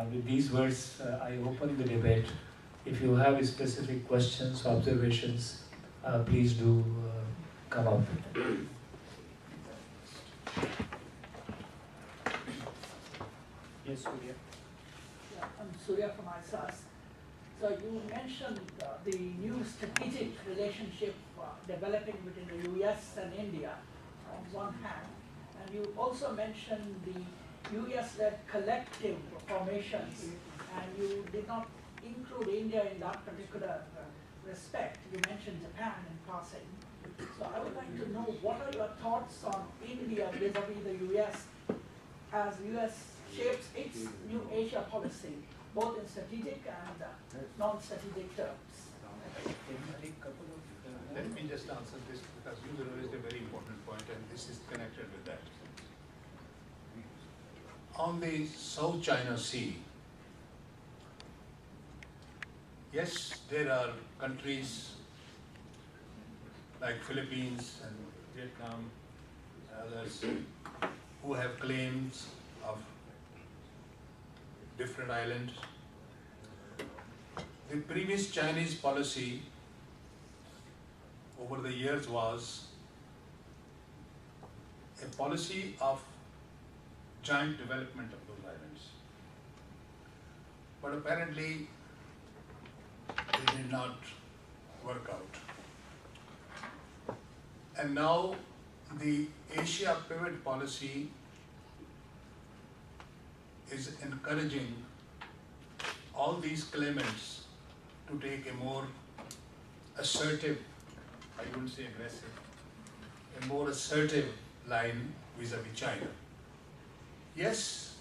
with these words, I open the debate. If you have specific questions, observations, please do come up with them. Yes, Surya. Yeah, I'm Surya from ISAS. So you mentioned the new strategic relationship developing between the US and India on one hand, and you also mentioned the US-led collective formations, and you did not include India in that particular respect. You mentioned Japan in passing. So I would like to know, what are your thoughts on India vis-a-vis the US as US shapes its new Asia policy, both in strategic and non-strategic terms? Let me just answer this, because you raised a very important point, and this is connected with that. On the South China Sea, yes, there are countries like Philippines and Vietnam, others, who have claims of different islands. The previous Chinese policy over the years was a policy of joint development of those islands. But apparently, it did not work out. And now the Asia pivot policy is encouraging all these claimants to take a more assertive, I wouldn't say aggressive, a more assertive line vis-a-vis China. Yes,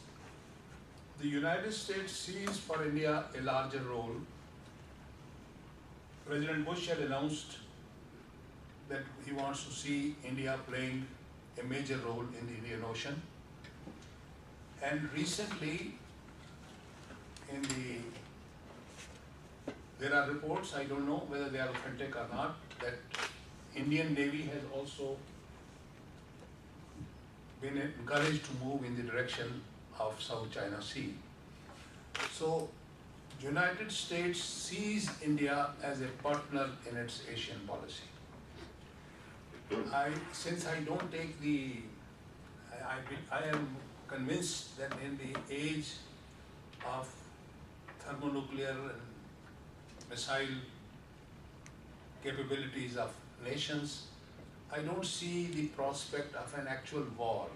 the United States sees for India a larger role. President Bush had announced that he wants to see India playing a major role in the Indian Ocean. And recently, there are reports, I don't know whether they are authentic or not, that Indian Navy has also been encouraged to move in the direction of South China Sea. So, United States sees India as a partner in its Asian policy. Since I don't take I am convinced that in the age of thermonuclear and missile capabilities of nations, I don't see the prospect of an actual war.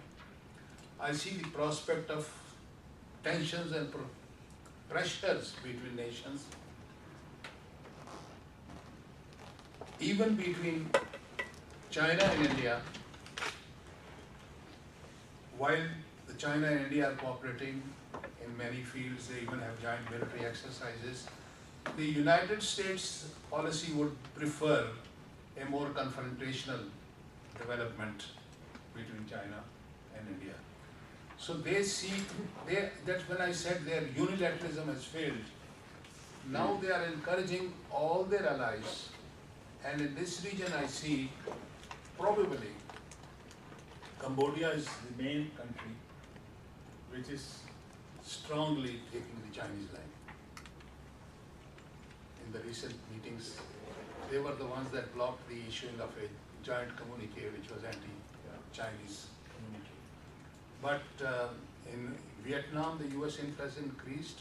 I see the prospect of tensions and pressures between nations, even between China and India. While the China and India are cooperating in many fields, they even have joint military exercises, the United States policy would prefer a more confrontational development between China and India. So they see, that's when I said their unilateralism has failed. Now they are encouraging all their allies, and in this region I see probably Cambodia is the main country which is strongly taking the Chinese line. In the recent meetings, they were the ones that blocked the issuing of a joint communique which was anti-Chinese communique. But in Vietnam, the US influence increased.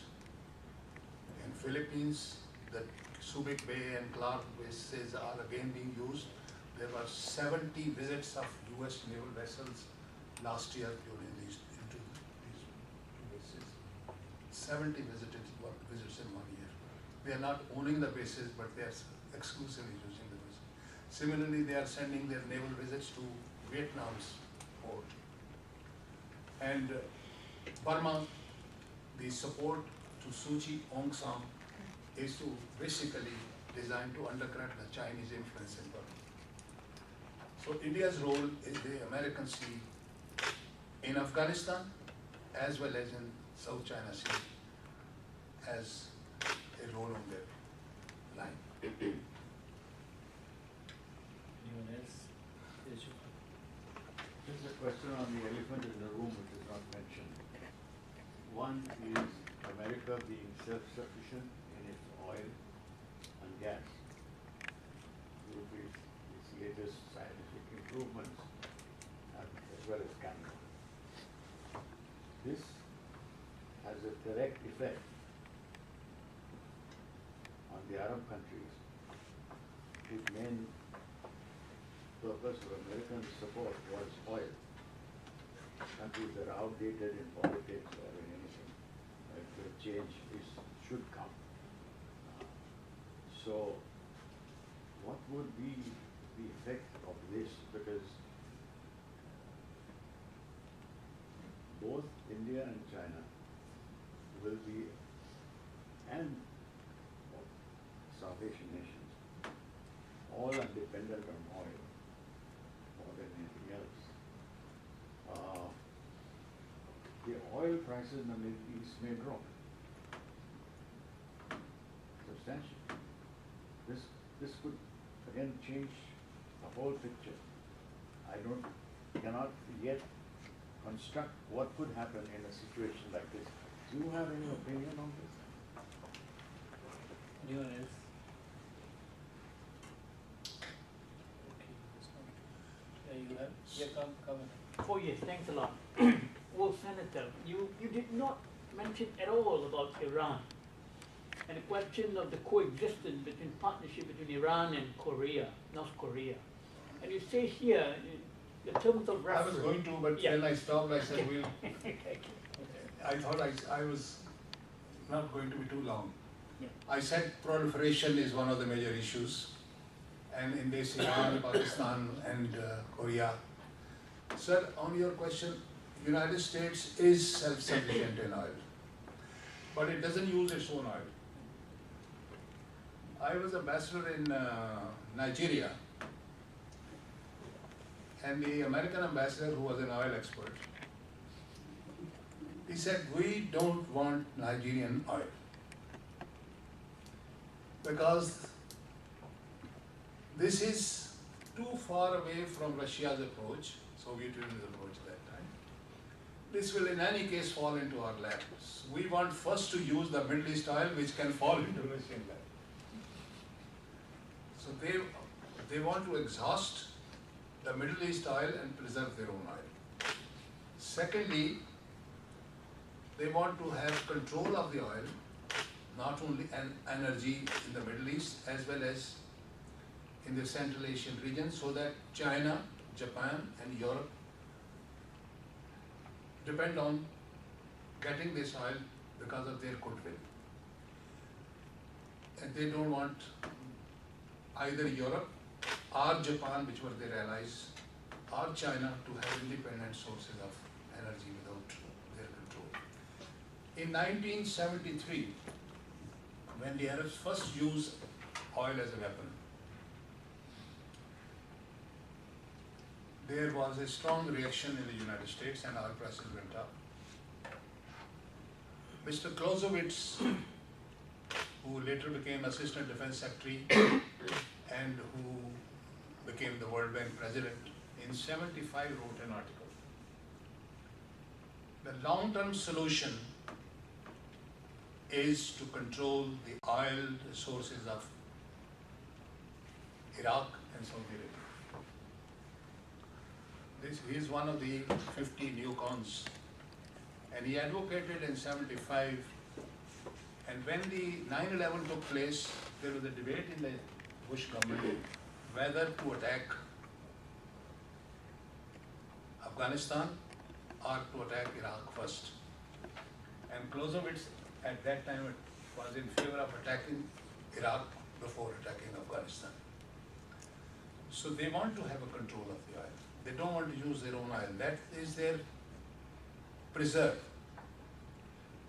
In Philippines, the Subic Bay and Clark bases are again being used. There were 70 visits of US naval vessels last year during these two bases. 70 visits in 1 year. They are not owning the bases, but they are exclusively using the bases. Similarly, they are sending their naval visits to Vietnam's port. And Burma, the support to Suu Kyi Aung San is to basically designed to undercut the Chinese influence in Burma. So India's role is the Americans see in Afghanistan as well as in South China Sea as a role on their line. Anyone else? Yes, you can. There's a question on the elephant in the room which is not mentioned. One is American America being self-sufficient in its oil and gas due to its latest scientific improvements, and as well as Canada. This has a direct effect on the Arab countries, whose main purpose for American support was oil. Countries that are outdated in politics or in anything, the change should come. So, what would be the effect of this? Because both India and China will be, and South Asian nations, all are dependent on oil more than anything else. The oil prices in the Middle East may drop substantially. This could again change the whole picture. I cannot yet construct what could happen in a situation like this. Do you have any opinion on this? Anyone else? Okay, this one. Yeah, you have? Yeah, come in. Oh yes, thanks a lot. Well, Senator, you did not mention at all about Iran and the question of the coexistence between partnership between Iran and Korea, North Korea. And you say here, in terms of I reference. was going to, but Yeah. then I stopped, I said, we'll, Okay. I thought I was not going to be too long. Yeah. I said proliferation is one of the major issues, and in this Iran, Pakistan and Korea. Sir, on your question, United States is self-sufficient in oil, but it doesn't use its own oil. I was ambassador in Nigeria, and the American ambassador, who was an oil expert, he said, we don't want Nigerian oil because this is too far away from Russia's approach, Soviet Union's approach at that time. This will in any case fall into our laps. We want first to use the Middle East oil, which can fall into Russian lap. So they want to exhaust the Middle East oil and preserve their own oil. Secondly, they want to have control of the oil, not only an energy in the Middle East as well as in the Central Asian region, so that China, Japan and Europe depend on getting this oil because of their goodwill. And they don't want either Europe or Japan, which were their allies, or China to have independent sources of energy without their control. In 1973, when the Arabs first used oil as a weapon, there was a strong reaction in the United States and oil prices went up. Mr. Clausewitz, who later became Assistant Defense Secretary and who became the World Bank President, in 75 wrote an article. The long-term solution is to control the oil resources of Iraq and Saudi Arabia. He is one of the 50 neocons, and he advocated in 75. And when the 9/11 took place, there was a debate in the Bush government whether to attack Afghanistan or to attack Iraq first. And Clausewitz at that time was in favor of attacking Iraq before attacking Afghanistan. So they want to have a control of the oil. They don't want to use their own oil. That is their preserve.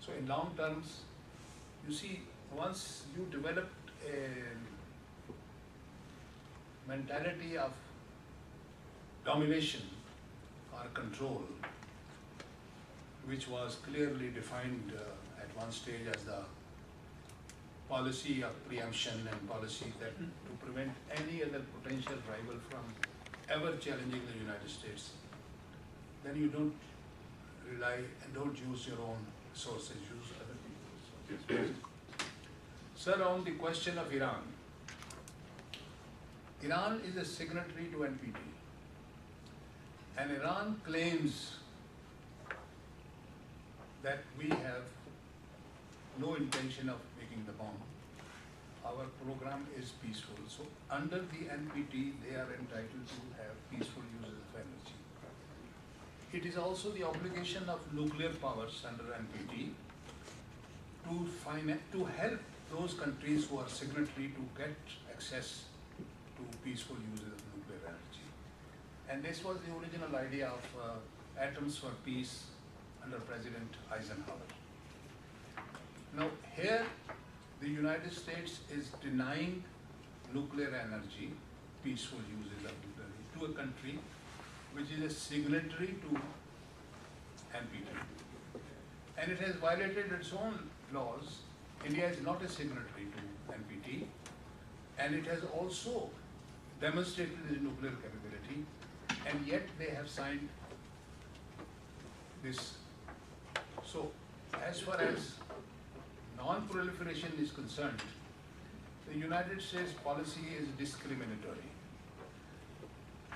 So in long terms, you see, once you develop a mentality of domination or control, which was clearly defined at one stage as the policy of preemption and policy that to prevent any other potential rival from ever challenging the United States, then you don't rely and don't use your own sources, use other people's sources. Sir, on the question of Iran, Iran is a signatory to NPT, and Iran claims that we have no intention of making the bomb. Our program is peaceful. So under the NPT, they are entitled to have peaceful uses of energy. It is also the obligation of nuclear powers under NPT to help those countries who are signatory to get access to peaceful uses of nuclear energy. And this was the original idea of Atoms for Peace under President Eisenhower. Now here, the United States is denying nuclear energy, peaceful uses of nuclear energy, to a country which is a signatory to NPT. And it has violated its own laws. India is not a signatory to NPT, and it has also demonstrated its nuclear capability, and yet they have signed this. So, as far as non-proliferation is concerned, the United States policy is discriminatory.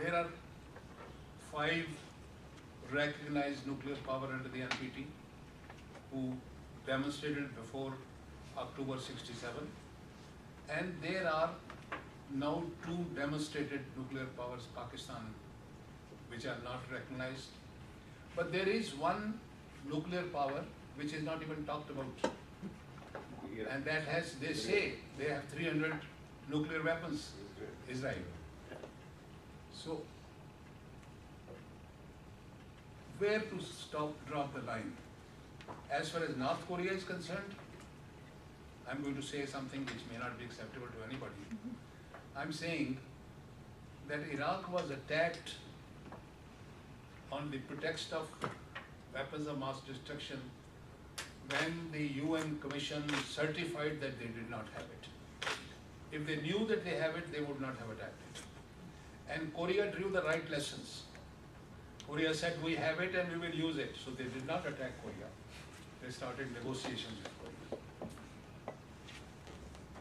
There are 5 recognized nuclear power under the NPT who demonstrated before October 67, and there are now 2 demonstrated nuclear powers, Pakistan, which are not recognized. But there is one nuclear power which is not even talked about, and that has, they say, they have 300 nuclear weapons, Israel. So, where to drop the line? As far as North Korea is concerned, I'm going to say something which may not be acceptable to anybody. I'm saying that Iraq was attacked on the pretext of weapons of mass destruction when the UN Commission certified that they did not have it. If they knew that they have it, they would not have attacked it. And Korea drew the right lessons. Korea said, we have it and we will use it. So they did not attack Korea. They started negotiations with Korea.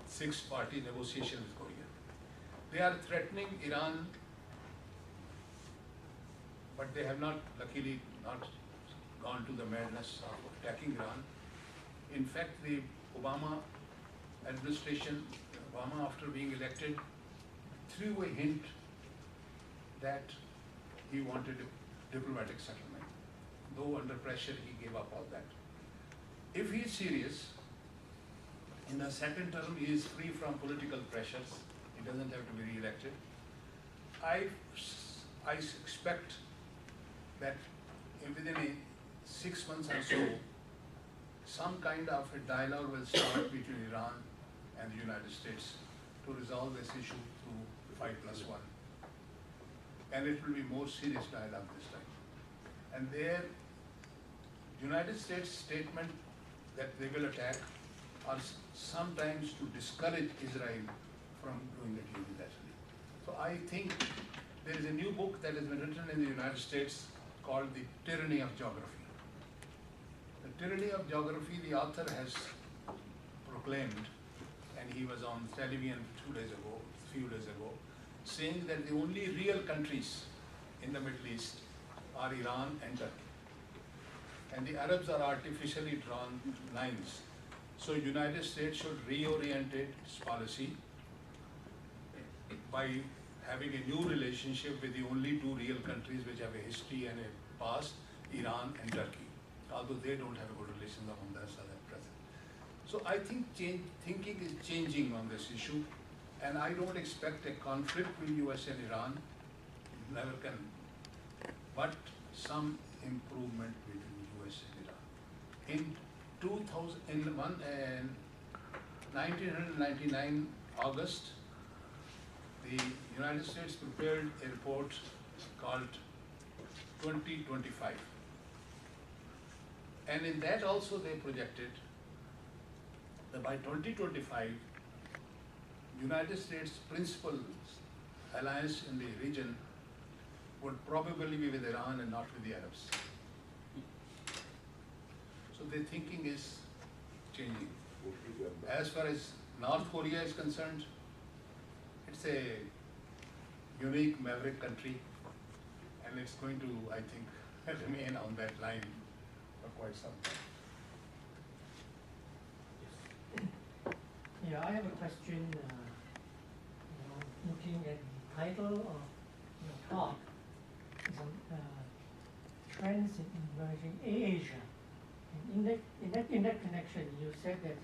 6-party negotiations with Korea. They are threatening Iran, but they have not, luckily, not gone to the madness of attacking Iran. In fact, the Obama administration, Obama, after being elected, threw a hint that he wanted a diplomatic settlement. Though under pressure, he gave up all that. If he is serious, in the second term, he is free from political pressures. He doesn't have to be re-elected. I expect that within 6 months or so, some kind of a dialogue will start between Iran and the United States to resolve this issue through 5+1. And it will be more serious dialogue this time. And there, United States statement that they will attack are sometimes to discourage Israel from doing it unilaterally. So I think there is a new book that has been written in the United States called The Tyranny of Geography. The Tyranny of Geography, the author has proclaimed, and he was on television a few days ago, saying that the only real countries in the Middle East are Iran and Turkey. And the Arabs are artificially drawn lines. So United States should reorient its policy by having a new relationship with the only 2 real countries which have a history and a past, Iran and Turkey, although they don't have a good relation among themselves at present. So I think thinking is changing on this issue, and I don't expect a conflict with US and Iran, never can, but some improvement between US and Iran. In 1999 August, the United States prepared a report called 2025. And in that also they projected that by 2025, United States principal alliance in the region would probably be with Iran and not with the Arabs. So their thinking is changing. As far as North Korea is concerned, it's a unique maverick country, and it's going to, I think, remain on that line for quite some time. Yeah, I have a question, looking at the title of your talk, is on trends in emerging Asia. And in that connection, you said that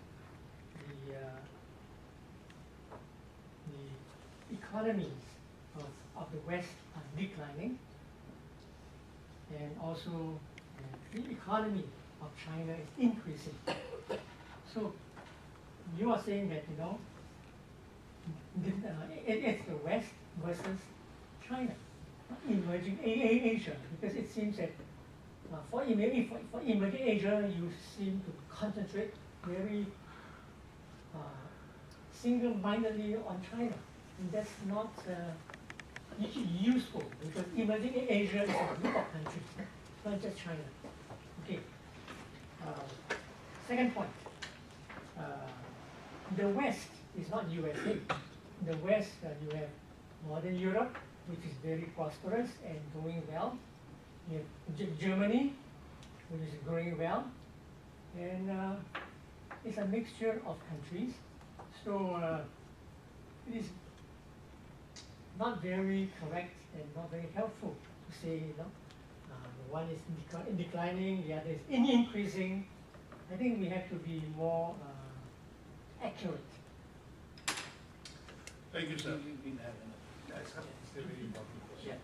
the economies of the West are declining, and also the economy of China is increasing. So you are saying that, it's the West versus China, emerging Asia, because it seems that for emerging Asia, you seem to concentrate very single-mindedly on China, and that's not useful, because emerging Asia is a group of countries, not just China. Okay. Second point. The West is not USA. The West, you have modern Europe, which is very prosperous and going well. You have Germany, which is growing well. And it's a mixture of countries. So it is not very correct and not very helpful to say, one is declining, the other is increasing. I think we have to be more accurate. Thank you, sir. We've been having a- That's a very important question.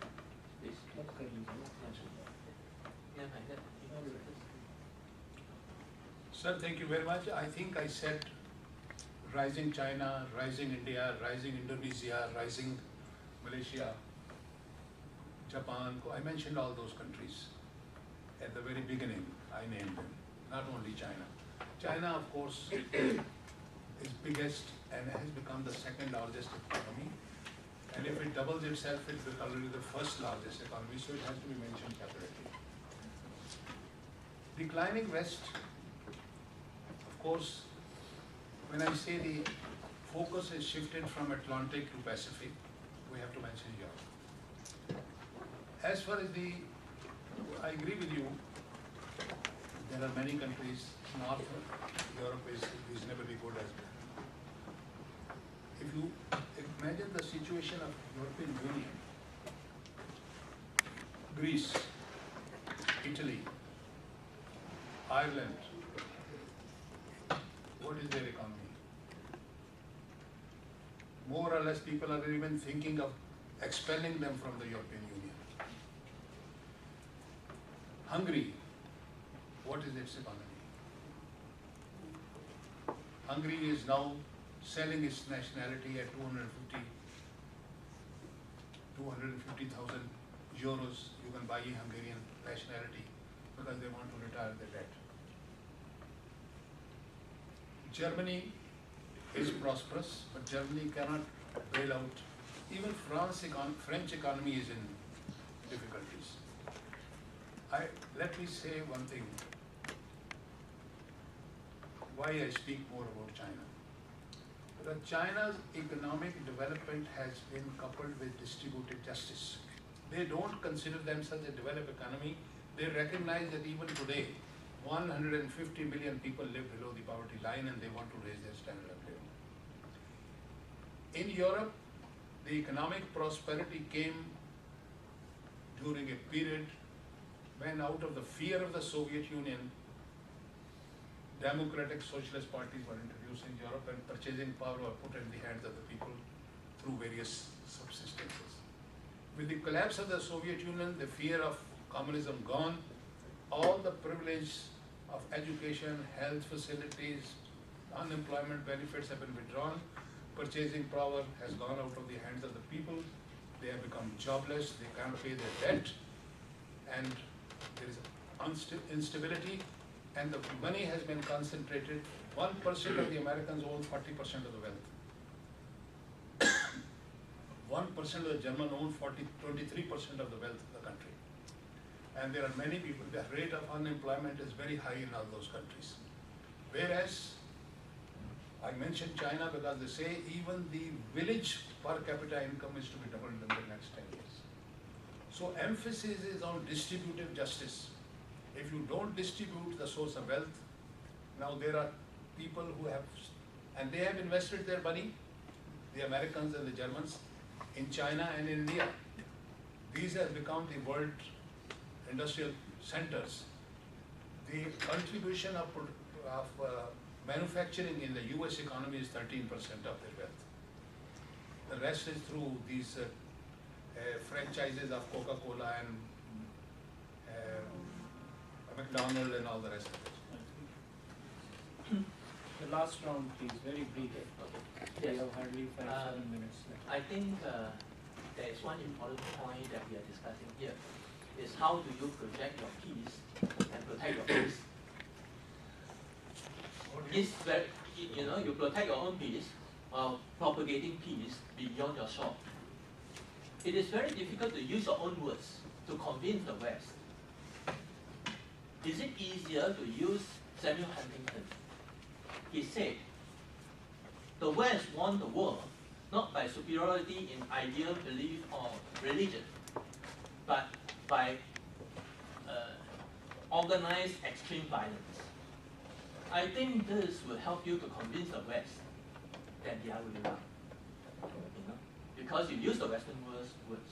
Sir, thank you very much. I think I said rising China, rising India, rising Indonesia, rising Malaysia, Japan. I mentioned all those countries at the very beginning. I named them, not only China. China, of course, is biggest and has become the second largest economy. And if it doubles itself, it will already the first largest economy, so it has to be mentioned separately. Declining West, of course, when I say the focus is shifted from Atlantic to Pacific, we have to mention Europe. As far as I agree with you, there are many countries, North Europe is reasonably good as well. If you imagine the situation of European Union, Greece, Italy, Ireland, what is their economy? More or less people are even thinking of expelling them from the European Union. Hungary, what is its economy? Hungary is now selling its nationality at 250,000 euros. You can buy a Hungarian nationality because they want to retire their debt. Germany is prosperous, but Germany cannot bail out. Even French economy is in difficulties. Let me say one thing. Why I speak more about China. Because China's economic development has been coupled with distributed justice. They don't consider themselves a developed economy. They recognize that even today, 150 million people live below the poverty line and they want to raise their standard of living. In Europe, the economic prosperity came during a period when, out of the fear of the Soviet Union, democratic socialist parties were introduced in Europe and purchasing power was put in the hands of the people through various subsistences. With the collapse of the Soviet Union, the fear of communism gone, all the privilege of education, health facilities, unemployment benefits have been withdrawn, purchasing power has gone out of the hands of the people, they have become jobless, they can't pay their debt, and there is instability, and the money has been concentrated. 1% of the Americans own 40% of the wealth. 1% of the German own 23% of the wealth of the country. And there are many people, the rate of unemployment is very high in all those countries. Whereas, I mentioned China because they say even the village per capita income is to be doubled in the next 10 years. So emphasis is on distributive justice. If you don't distribute the source of wealth, now there are people who have, and they have invested their money, the Americans and the Germans, in China and in India. These have become the world industrial centers. The contribution of manufacturing in the US economy is 13% of their wealth. The rest is through these franchises of Coca-Cola and McDonald's and all the rest of it. The last round, please, very brief. We Yes. have hardly 5-7 minutes left. I think there is one important point that we are discussing here, is how do you project your peace and protect your peace. It's very, you protect your own peace while propagating peace beyond your shore. It is very difficult to use your own words to convince the West. Is it easier to use Samuel Huntington? He said, the West won the war not by superiority in ideal belief or religion, but by organized extreme violence. I think this will help you to convince the West that the other way around. Because you use the Western words.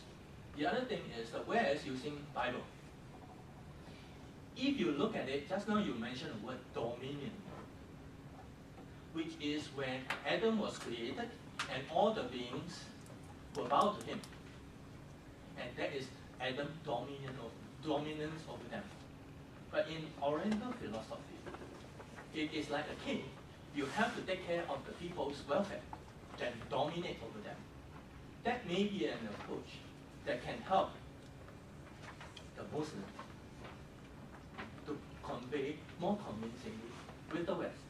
The other thing is the West using Bible. If you look at it, just now you mentioned the word dominion, which is when Adam was created and all the beings were bowed to him. And that is Adam's dominance over them. But in Oriental philosophy, it is like a king. You have to take care of the people's welfare, then dominate over them. That may be an approach that can help the Muslim to convey more convincingly with the West.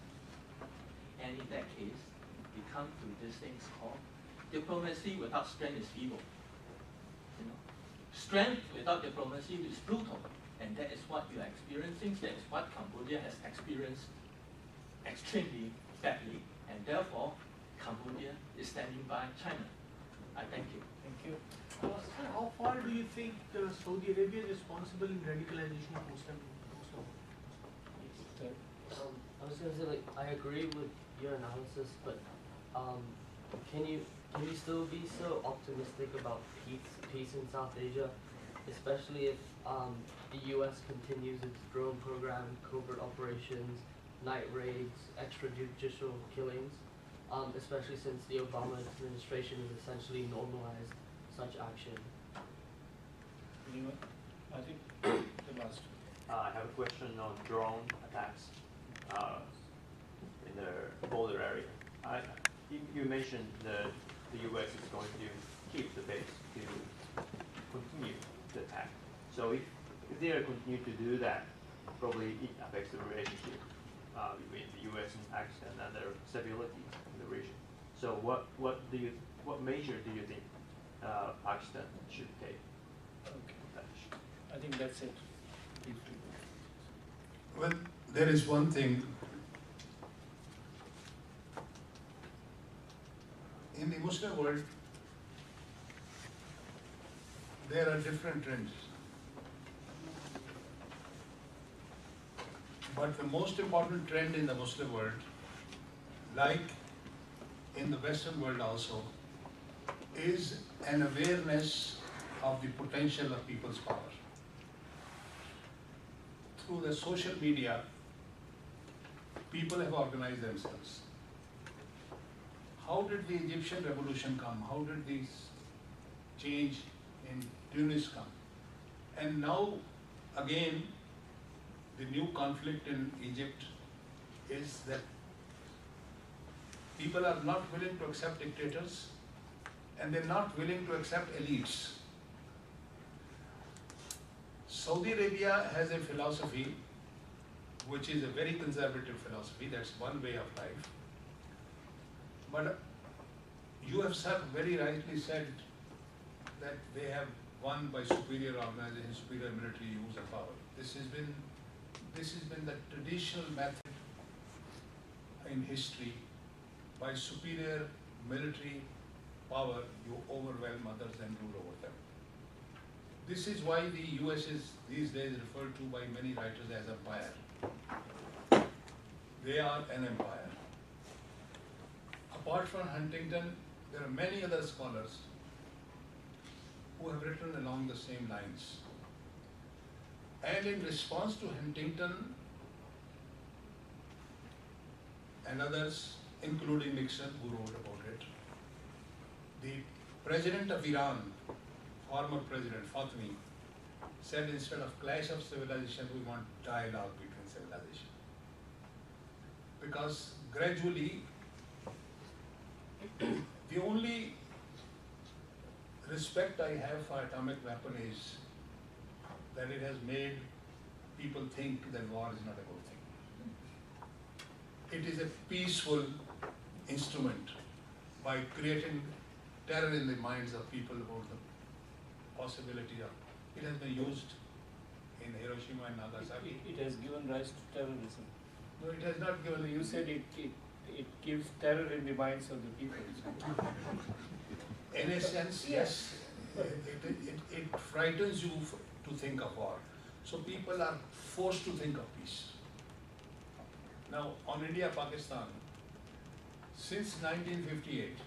And in that case, we come to these things called diplomacy without strength is feeble. Strength without diplomacy is brutal. And that is what you are experiencing. That is what Cambodia has experienced extremely badly. And therefore, Cambodia is standing by China. I thank you. Thank you. Sir, how far do you think Saudi Arabia is responsible in radicalization of Muslim? I was gonna say, like, I agree with your analysis, but can you still be so optimistic about peace in South Asia, especially if the U.S. continues its drone program, covert operations, night raids, extrajudicial killings, especially since the Obama administration has essentially normalized such action? Anyone? I think the last. I have a question on drone attacks in the border area. You mentioned that the U.S. is going to keep the base to continue the attack. So if they continue to do that, probably it affects the relationship between the U.S. and Pakistan and their stability in the region. So what measure do you think Pakistan should take? Okay. I think that's it. Well, there is one thing. In the Muslim world, there are different trends. But the most important trend in the Muslim world, like in the Western world also, is an awareness of the potential of people's power. Through the social media, people have organized themselves. How did the Egyptian revolution come? How did this change in Tunis come? And now, again, the new conflict in Egypt is that people are not willing to accept dictators and they're not willing to accept elites. Saudi Arabia has a philosophy which is a very conservative philosophy. That's one way of life. But you have very rightly said that they have won by superior organization, superior military use of power. This has been the traditional method in history by superior military power, you overwhelm others and rule over them. This is why the US is these days referred to by many writers as empire. They are an empire. Apart from Huntington, there are many other scholars who have written along the same lines. And in response to Huntington and others, including Nixon, who wrote about it, the president of Iran, former president Fatmi, said instead of clash of civilization, we want dialogue between civilization. Because gradually, the only respect I have for atomic weapon is that it has made people think that war is not a good thing. It is a peaceful instrument by creating terror in the minds of people about the possibility of, it has been used in Hiroshima and Nagasaki. It has given rise to terrorism. No, it has not given. You said it gives terror in the minds of the people. In a sense, yes. It frightens you to think of war. So people are forced to think of peace. Now, on India-Pakistan, since 1958,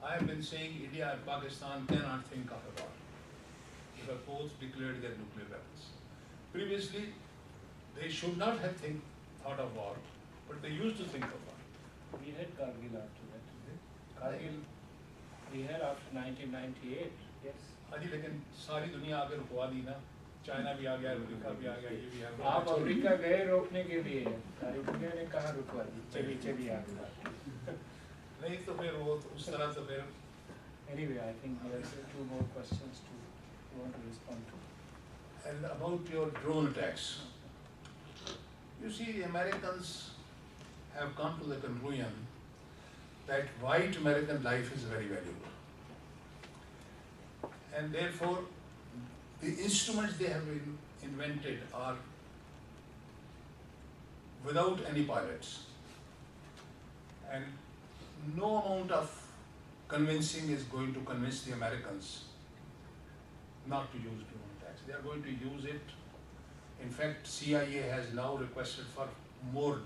I have been saying India and Pakistan cannot think of a war because both declared their nuclear weapons. Previously, they should not have thought of war, but they used to think of war. We had Kargil after that. Kargil we had after 1998. Yes. हाँ जी, लेकिन सारी दुनिया आगे रुकवा दी ना, China भी आ गया, America भी आ गया, ये भी आ गया। आप अमेरिका गए रोकने के लिए, सारी दुनिया ने कहाँ रुकवा दी? चली आ गया। नहीं तो फिर वो उस तरह से फिर। Anyway, I think there are two more questions to want to respond to. And about your drone attacks, you see, the Americans have come to the conclusion that white American life is very valuable. And therefore, the instruments they have invented are without any pilots. And no amount of convincing is going to convince the Americans not to use drone attacks. They are going to use it. In fact, CIA has now requested for more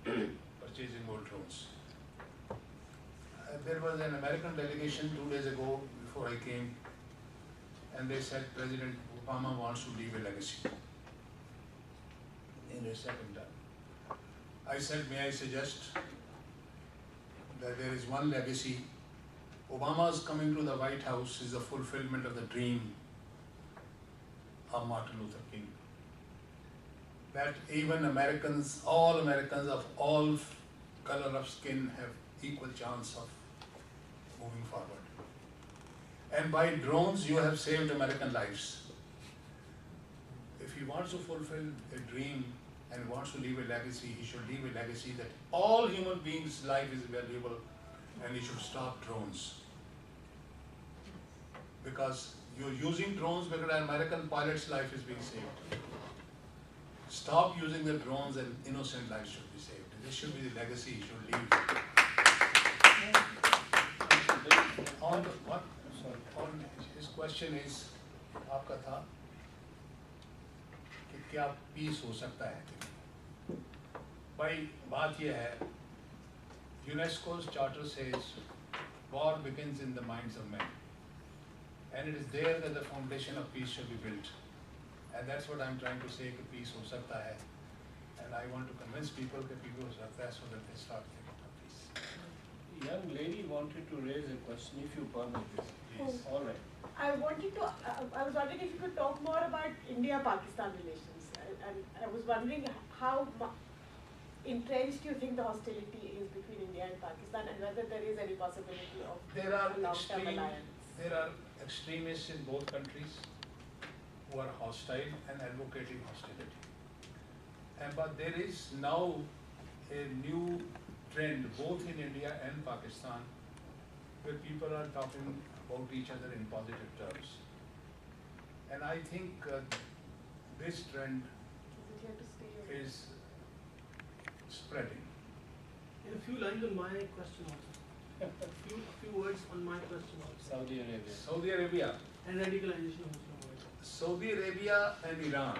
purchasing more drones. There was an American delegation 2 days ago before I came, and they said President Obama wants to leave a legacy in his second term. I said, may I suggest that there is one legacy. Obama's coming to the White House is the fulfillment of the dream of Martin Luther King. That even Americans, all Americans of all color of skin have equal chance of moving forward. And by drones, you have saved American lives. If he wants to fulfill a dream and wants to leave a legacy, he should leave a legacy that all human beings' life is valuable, and he should stop drones. Because you're using drones because an American pilot's life is being saved. Stop using the drones and innocent lives should be saved. This should be the legacy he should leave. On his question is, आपका था कि क्या piece हो सकता है? भाई बात यह है, UNESCO's charter says war begins in the minds of men, and it is there that the foundation of peace should be built. And that's what I'm trying to say, that peace ho sakta hai. And I want to convince people that peace ho sakta hai so that they start thinking of peace. Young lady wanted to raise a question, if you permit this. Please. All right. I wanted to, I was wondering if you could talk more about India-Pakistan relations. I was wondering how entrenched you think the hostility is between India and Pakistan, and whether there is any possibility of a long-term alliance. There are extremists in both countries who are hostile and advocating hostility. But there is now a new trend both in India and Pakistan where people are talking about each other in positive terms. And I think this trend is spreading. In few lines on my question also. A few words on my question also. Saudi Arabia. Saudi Arabia. And radicalization of Muslim world. Saudi Arabia and Iran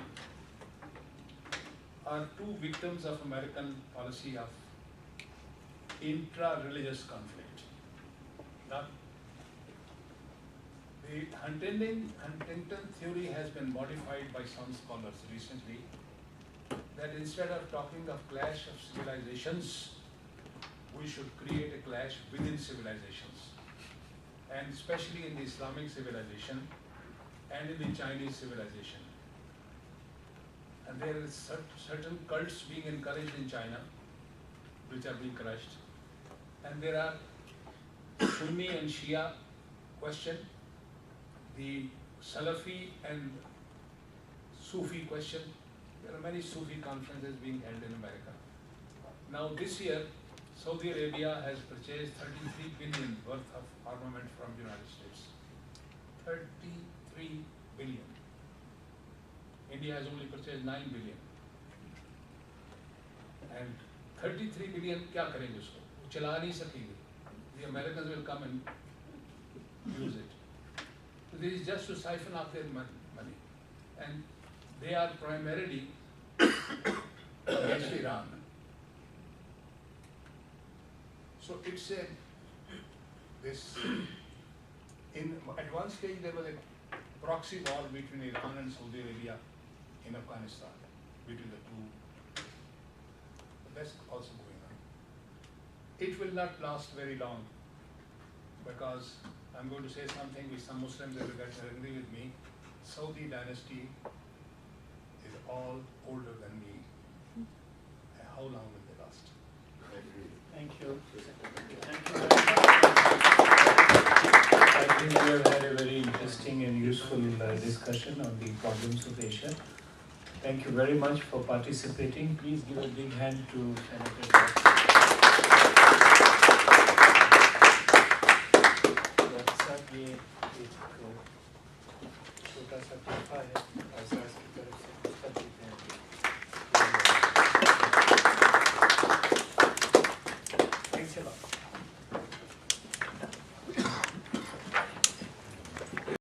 are two victims of American policy of intra-religious conflict. Now, the Huntington theory has been modified by some scholars recently, that instead of talking of clash of civilizations, we should create a clash within civilizations, and especially in the Islamic civilization and in the Chinese civilization. And there is certain cults being encouraged in China, which are being crushed. And there are Sunni and Shia question, the Salafi and Sufi question. There are many Sufi conferences being held in America. Now this year, Saudi Arabia has purchased 33 billion worth of armament from the United States. 33 billion. India has only purchased 9 billion. And 33 billion, क्या करेंगे उसको? चला नहीं सकेंगे. The Americans will come and use it. So this is just to siphon off their money. And they are primarily against Iran. So it's at one stage there was a proxy war between Iran and Saudi Arabia in Afghanistan, between the two. That's also going on. It will not last very long, because I'm going to say something which some Muslims will get angry with me. Saudi dynasty is all older than me. How long will they last? Thank you. Thank you. I think we have had a very interesting and useful discussion on the problems of Asia. Thank you very much for participating. Please give a big hand to Senator.